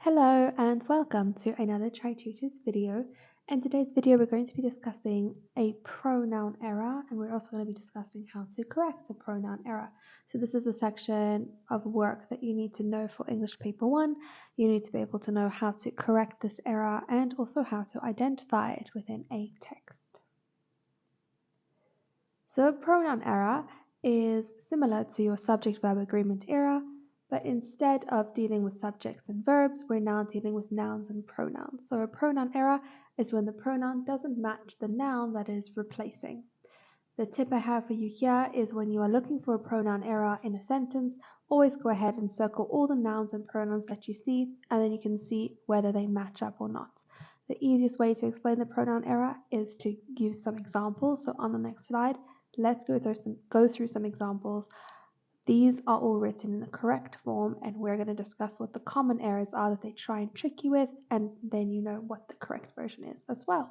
Hello and welcome to another Tri-tutors video. In today's video we're going to be discussing a pronoun error, and we're also going to be discussing how to correct a pronoun error. So this is a section of work that you need to know for English Paper 1. You need to be able to know how to correct this error and also how to identify it within a text. So a pronoun error is similar to your subject-verb agreement error, but instead of dealing with subjects and verbs, we're now dealing with nouns and pronouns. So a pronoun error is when the pronoun doesn't match the noun that is replacing. The tip I have for you here is when you are looking for a pronoun error in a sentence, always go ahead and circle all the nouns and pronouns that you see, and then you can see whether they match up or not. The easiest way to explain the pronoun error is to use some examples. So on the next slide, let's go through some examples. These are all written in the correct form, and we're going to discuss what the common errors are that they try and trick you with, and then you know what the correct version is as well.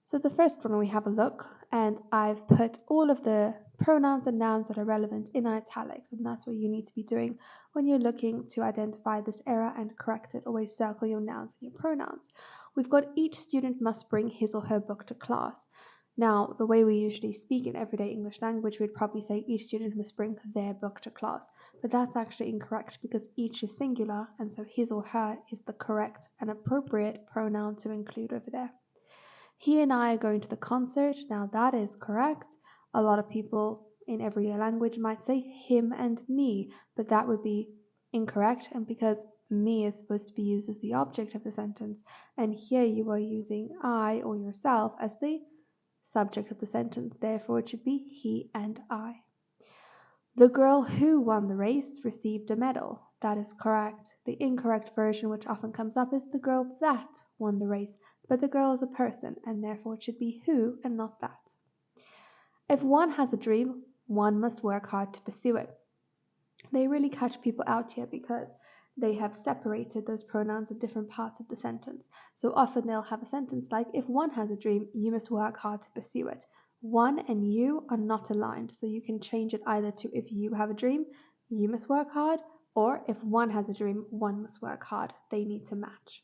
So the first one, we have a look, and I've put all of the pronouns and nouns that are relevant in italics, and that's what you need to be doing when you're looking to identify this error and correct it. Always circle your nouns and your pronouns. We've got each student must bring his or her book to class. Now, the way we usually speak in everyday English language, we'd probably say each student must bring their book to class, but that's actually incorrect because each is singular, and so his or her is the correct and appropriate pronoun to include over there. He and I are going to the concert. Now that is correct. A lot of people in everyday language might say him and me, but that would be incorrect, and because me is supposed to be used as the object of the sentence, and here you are using I or yourself as the subject of the sentence, therefore it should be he and I. The girl who won the race received a medal. That is correct. The incorrect version, which often comes up, is the girl that won the race, but the girl is a person, and therefore it should be who and not that. If one has a dream, one must work hard to pursue it. They really catch people out here because they have separated those pronouns in different parts of the sentence. So often they'll have a sentence like, if one has a dream, you must work hard to pursue it. One and you are not aligned, so you can change it either to if you have a dream, you must work hard, or if one has a dream, one must work hard. They need to match.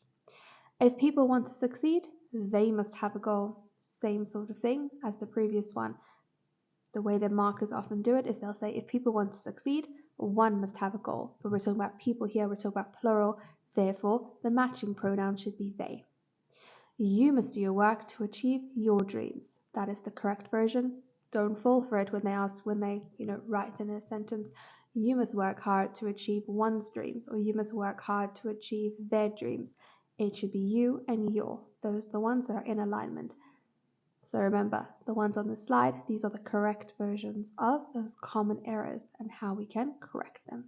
If people want to succeed, they must have a goal. Same sort of thing as the previous one. The way that markers often do it is they'll say, if people want to succeed, one must have a goal. But we're talking about people here, we're talking about plural, therefore the matching pronoun should be they. You must do your work to achieve your dreams. That is the correct version. Don't fall for it when they write in a sentence, you must work hard to achieve one's dreams, or you must work hard to achieve their dreams. It should be you and your. Those are the ones that are in alignment. So remember, the ones on the slide, these are the correct versions of those common errors and how we can correct them.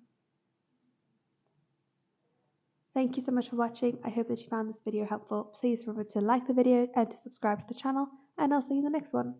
Thank you so much for watching. I hope that you found this video helpful. Please remember to like the video and to subscribe to the channel, and I'll see you in the next one.